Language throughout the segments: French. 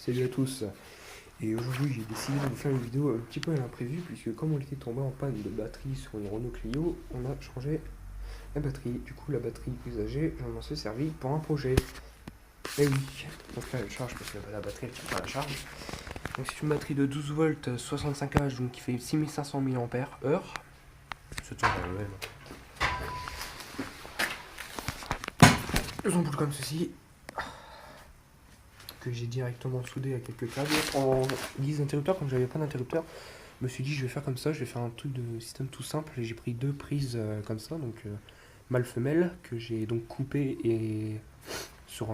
Salut à tous. Et aujourd'hui j'ai décidé de vous faire une vidéo un petit peu à l'imprévu puisque comme on était tombé en panne de batterie sur une Renault Clio, on a changé la batterie. Du coup la batterie usagée, j'en m'en suis servi pour un projet. Et oui, donc là elle charge parce que la batterie elle tient pas à la charge. Donc c'est une batterie de 12 volts 65 Ah donc qui fait 6500 mAh. C'est un Deux ampoules comme ceci que j'ai directement soudé à quelques câbles en guise d'interrupteur. Comme j'avais pas d'interrupteur, je me suis dit je vais faire comme ça, je vais faire un truc de système tout simple. J'ai pris deux prises comme ça, donc mâle femelle, que j'ai donc coupé et sur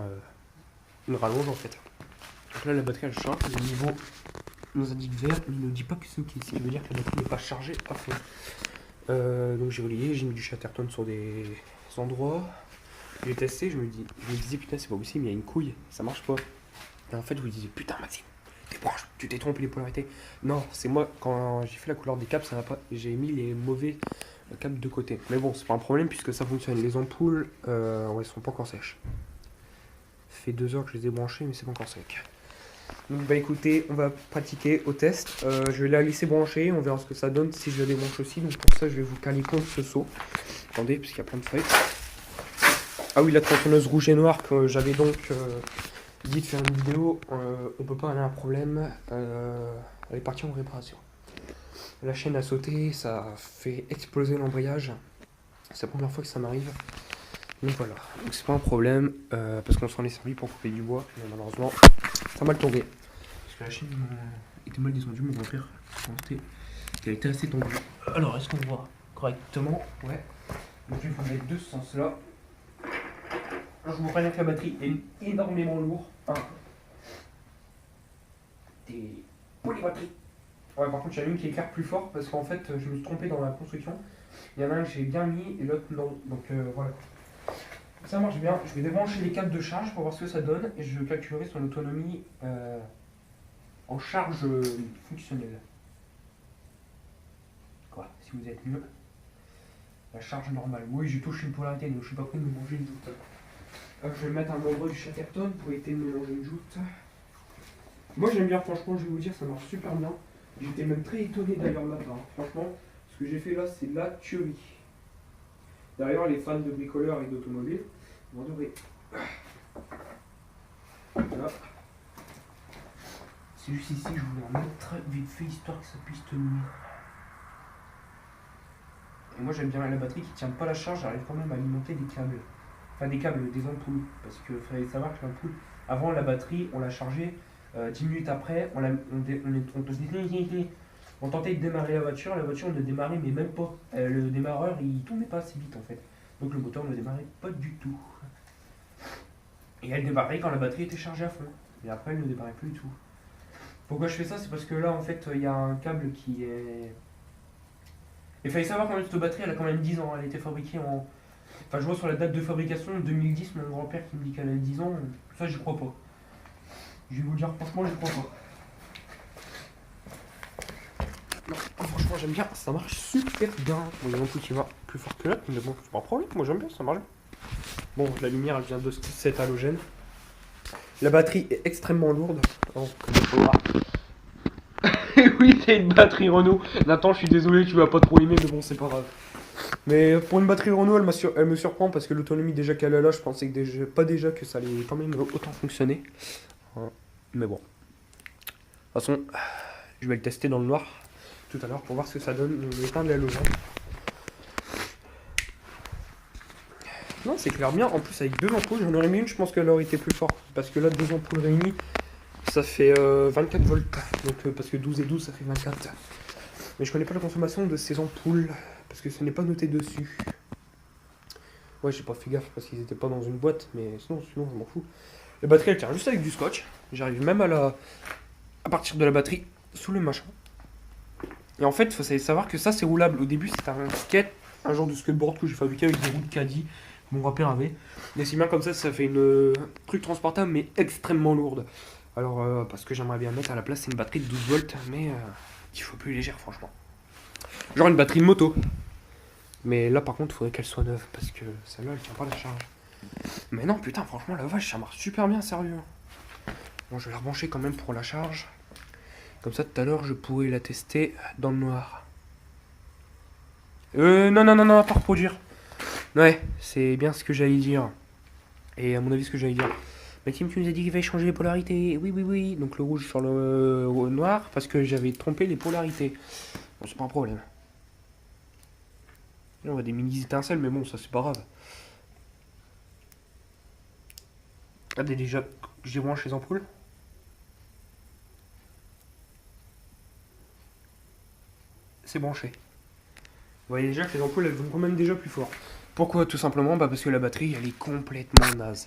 une rallonge en fait. Donc là la batterie elle charge, le niveau nous indique vert, mais il ne dit pas que c'est ok, ce qui veut dire que la batterie n'est pas chargée à fond. Donc j'ai relié, j'ai mis du Chatterton sur des endroits. J'ai testé, je me disais putain c'est pas possible, il y a une couille, ça marche pas. Et en fait, je vous disais, putain, Maxime, débranche, tu t'es trompé les polarités. Non, c'est moi, quand j'ai fait la couleur des câbles, ça n'a pas. J'ai mis les mauvais câbles de côté. Mais bon, c'est pas un problème puisque ça fonctionne. Les ampoules, elles sont pas encore sèches. Ça fait 2 heures que je les ai branchées, mais c'est pas encore sec. Donc, bah écoutez, on va pratiquer au test. Je vais la laisser brancher, on verra ce que ça donne si je la débranche aussi. Donc, pour ça, je vais vous caler contre ce seau. Attendez, parce qu'il y a plein de feuilles. Ah oui, la tronçonneuse rouge et noire que j'avais donc. Dit de faire une vidéo, on peut pas aller à un problème, elle est partie en réparation. La chaîne a sauté, ça a fait exploser l'embrayage, c'est la première fois que ça m'arrive. Donc voilà, donc c'est pas un problème, parce qu'on s'en est servi pour couper du bois, mais malheureusement, ça a mal tombé. Parce que la chaîne était mal descendue, mon grand-père pensait qu'elle était assez tendue. Alors, est-ce qu'on voit correctement? Ouais. Donc je vais faire les deux ce sens-là. Je vous rappelle que la batterie est énormément lourde. Des polybatteries. Ouais, par contre, il y en a une qui éclaire plus fort parce qu'en fait, je me suis trompé dans la construction. Il y en a un que j'ai bien mis et l'autre non. Donc voilà. Ça marche bien. Je vais débrancher les câbles de charge pour voir ce que ça donne et je calculerai son autonomie en charge fonctionnelle. Quoi, si vous êtes mieux. La charge normale. Oui, je touche une polarité donc je suis pas prêt de me manger une joute. Je vais mettre un endroit du Chatterton pour éviter de me manger une joute. Moi j'aime bien, franchement, je vais vous dire, ça marche super bien. J'étais même très étonné d'ailleurs là, franchement, ce que j'ai fait là, c'est la tuerie. D'ailleurs, les fans de bricoleurs et d'automobiles vont adorer. Voilà. C'est juste ici, je voulais en mettre vite fait histoire que ça puisse tenir. Et moi j'aime bien la batterie qui tient pas la charge, j'arrive quand même à alimenter des câbles. Enfin des câbles, des ampoules. Parce qu'il fallait savoir que l'ampoule, avant la batterie, on l'a chargeait. 10 minutes après, on tentait de démarrer la voiture ne démarrait mais même pas. Le démarreur il tournait pas assez vite en fait. Donc le moteur ne démarrait pas du tout. Et elle démarrait quand la batterie était chargée à fond. Et après elle ne démarrait plus du tout. Pourquoi je fais ça? C'est parce que là en fait il y a un câble qui est... Il fallait savoir quand même cette batterie elle a quand même 10 ans. Elle a été fabriquée en... Enfin je vois sur la date de fabrication 2010, mon grand-père qui me dit qu'elle a 10 ans. Ça j'y crois pas. Je vais vous dire, franchement, j'y crois pas. Non, franchement, j'aime bien, ça marche super bien. Bon, il y a un truc qui va plus fort que là, mais bon, c'est pas un problème, moi j'aime bien, ça marche bien. Bon, la lumière, elle vient de cet halogène. La batterie est extrêmement lourde. Oh, oui, c'est une batterie Renault. Nathan, je suis désolé, tu vas pas trop aimer, mais bon, c'est pas grave. Mais pour une batterie Renault, elle me surprend parce que l'autonomie déjà qu'elle a là, je pensais que pas déjà que ça allait quand même autant fonctionner. Mais bon. De toute façon, je vais le tester dans le noir tout à l'heure pour voir ce que ça donne. Je vais éteindre l'halogène. Non, c'est clair bien. En plus, avec deux ampoules, j'en aurais mis une, je pense qu'elle aurait été plus forte. Parce que là, deux ampoules réunies, ça fait 24 volts. Donc, parce que 12 et 12, ça fait 24. Mais je connais pas la consommation de ces ampoules parce que ce n'est pas noté dessus. Ouais, j'ai pas fait gaffe parce qu'ils étaient pas dans une boîte, mais sinon je m'en fous. La batterie, elle tient juste avec du scotch. J'arrive même à partir de la batterie sous le machin. Et en fait, il faut savoir que ça, c'est roulable. Au début, c'était un skate, un genre de skateboard que j'ai fabriqué avec des roues de caddie que mon grand-père avait. Et si bien comme ça fait une truc transportable, mais extrêmement lourde. Alors, parce que j'aimerais bien mettre à la place, c'est une batterie de 12 volts, mais il faut plus légère, franchement. Genre une batterie de moto. Mais là, par contre, il faudrait qu'elle soit neuve, parce que celle-là, elle tient pas la charge. Mais non, putain, franchement, la vache, ça marche super bien, sérieux. Bon, je vais la rebrancher quand même pour la charge. Comme ça, tout à l'heure, je pourrai la tester dans le noir. Non, pas reproduire. Ouais, c'est bien ce que j'allais dire. Et à mon avis, ce que j'allais dire. Maxime, tu nous as dit qu'il fallait changer les polarités. Oui. Donc le rouge sur le noir, parce que j'avais trompé les polarités. Bon, c'est pas un problème. Là, on voit des mini étincelles, mais bon, ça c'est pas grave. Regardez déjà, j'ai branché les ampoules. C'est branché. Vous voyez déjà que les ampoules elles vont quand même déjà plus fort. Pourquoi? Tout simplement parce que la batterie elle est complètement naze.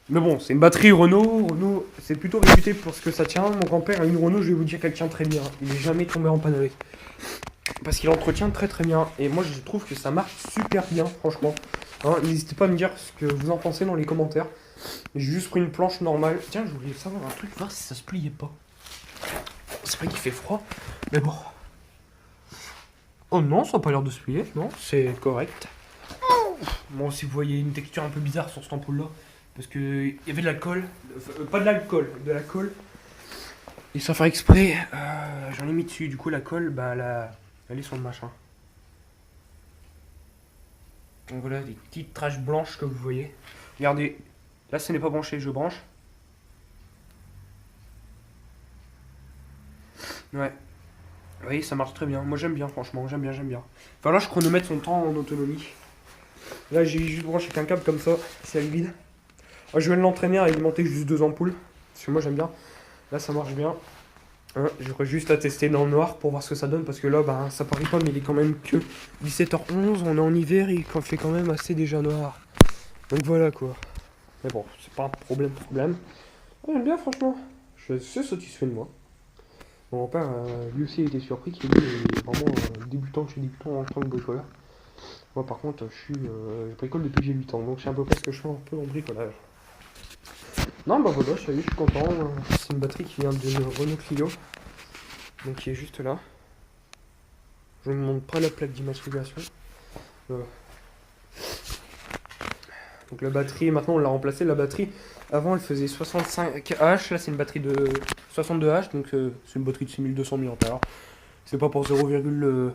Mais bon, c'est une batterie Renault. Renault, c'est plutôt réputé pour ce que ça tient. Mon grand-père a une Renault, je vais vous dire qu'elle tient très bien. Il n'est jamais tombé en panne avec. Parce qu'il entretient très bien. Et moi je trouve que ça marche super bien, franchement. Hein, n'hésitez pas à me dire ce que vous en pensez dans les commentaires. J'ai juste pris une planche normale. Tiens, je voulais savoir un truc, voir si ça se pliait pas. C'est vrai qu'il fait froid, mais bon. Oh non, ça n'a pas l'air de se plier, non, c'est correct. Bon, si vous voyez une texture un peu bizarre sur cette ampoule là, parce que il y avait de l'alcool, pas de l'alcool, de la colle. Et sans faire exprès, j'en ai mis dessus, du coup la colle, bah elle est sur le machin. Donc voilà, des petites taches blanches que vous voyez. Regardez, là ce n'est pas branché, je branche. Ouais. Oui, ça marche très bien. Moi j'aime bien, franchement, j'aime bien. Enfin là, je chronomètre son temps en autonomie. Là, j'ai juste branché qu'un câble comme ça, c'est vide. Je vais l'entraîner à alimenter juste 2 ampoules. Parce que moi j'aime bien. Là, ça marche bien. J'aurais juste à tester dans le noir pour voir ce que ça donne. Parce que là, bah, ça paraît pas, mais il est quand même que 17h11. On est en hiver, il fait quand même assez déjà noir. Donc voilà quoi. Mais bon, c'est pas un problème. J'aime bien, franchement. Je suis satisfait de moi. Mon grand-père, lui aussi, a été surpris qu'il est vraiment débutant en tant que bricoleur. Moi, par contre, je bricole depuis que j'ai 8 ans, donc c'est à peu près ce que je fais un peu en bricolage. Non, bah voilà, ça y est, je suis content. C'est une batterie qui vient de Renault Clio, donc qui est juste là. Je ne montre pas la plaque d'immatriculation. Donc la batterie, maintenant on l'a remplacée. La batterie, avant elle faisait 65H, là c'est une batterie de 62H, donc c'est une batterie de 6200 mAh. C'est pas pour 0,3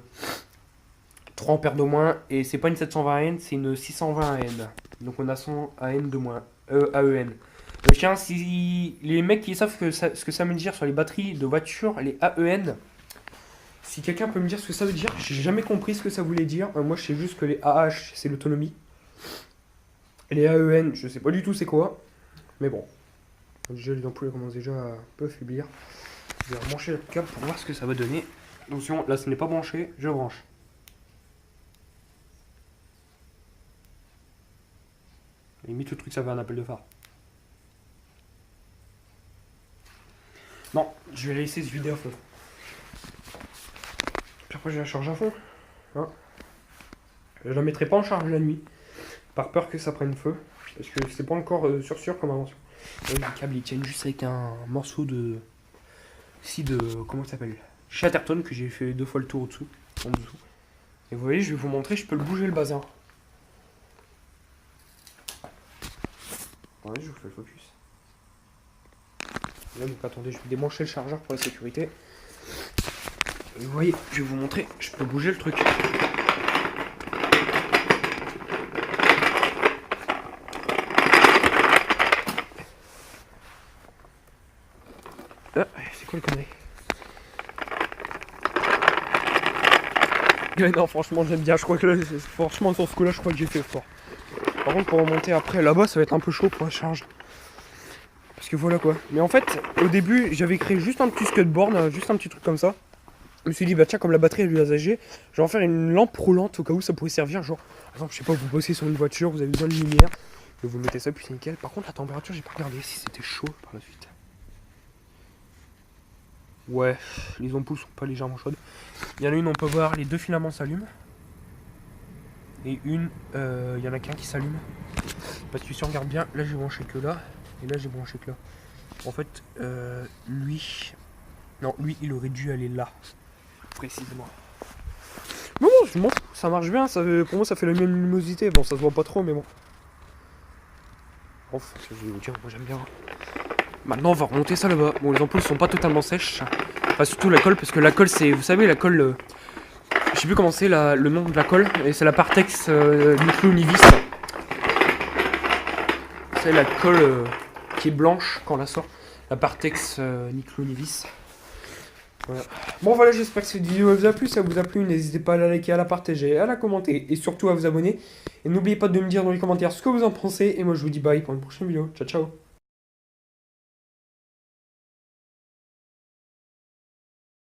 ampères de moins, et c'est pas une 720AN, c'est une 620AN. Donc on a 100 AN de moins, AEN. Le chien, si les mecs qui savent ce que ça veut dire sur les batteries de voiture, les AEN, si quelqu'un peut me dire ce que ça veut dire, j'ai jamais compris ce que ça voulait dire. Moi je sais juste que les AH c'est l'autonomie. Et les AEN, je sais pas du tout c'est quoi. Mais bon. Déjà les ampoules commencent déjà à un peu affaiblir. Je vais rebrancher le câble pour voir ce que ça va donner. Attention, là ce n'est pas branché, je branche. Limite le truc ça fait un appel de phare. Non, je vais laisser se vider à fond. Puis après je la charge à fond. Hein. Je la mettrai pas en charge la nuit. Par peur que ça prenne feu. Parce que c'est pas encore sûr comme invention. Le câble il tient juste avec un morceau de... comment ça s'appelle, Chatterton, que j'ai fait 2 fois le tour au-dessous. En dessous. Et vous voyez, je vais vous montrer, je peux le bouger le bazar. Ouais, je vous fais le focus. Là, donc attendez, je vais débrancher le chargeur pour la sécurité. Et vous voyez, je vais vous montrer, je peux bouger le truc. Ah, c'est quoi le connerie? Ouais, non, franchement, j'aime bien. Je crois que là, franchement, sur ce coup-là, je crois que j'ai fait fort. Par contre, pour remonter après là-bas, ça va être un peu chaud pour la charge. Parce que voilà quoi. Mais en fait, au début, j'avais créé juste un petit skateboard, juste un petit truc comme ça. Je me suis dit, bah tiens, comme la batterie elle est usagée, je vais en faire une lampe roulante au cas où ça pourrait servir. Genre, par exemple, je sais pas, vous bossez sur une voiture, vous avez besoin de lumière, et vous mettez ça, puis c'est nickel. Par contre, la température, j'ai pas regardé si c'était chaud par la suite. Ouais, les ampoules sont pas légèrement chaudes. Il y en a une, on peut voir, les 2 filaments s'allument. Et une, il y en a qu'un qui s'allume. Parce que si on regarde bien, là j'ai branché que là, et là j'ai branché que là. En fait, lui... Non, lui, il aurait dû aller là. Précisément. Non, bon, ça marche bien, pour moi ça fait la même luminosité. Bon, ça se voit pas trop, mais bon. Bref, je vais vous dire, moi j'aime bien. Maintenant, on va remonter ça là-bas. Bon, les ampoules sont pas totalement sèches. Enfin, surtout la colle, parce que la colle, c'est, vous savez, la colle, je sais plus comment c'est le nom de la colle, et c'est la Partex Niclonivis. C'est la colle qui est blanche quand on la sort, la Partex Niclonivis. Voilà. Bon voilà, j'espère que cette vidéo vous a plu. Si ça vous a plu, n'hésitez pas à la liker, à la partager, à la commenter et surtout à vous abonner. Et n'oubliez pas de me dire dans les commentaires ce que vous en pensez. Et moi je vous dis bye pour une prochaine vidéo. Ciao ciao.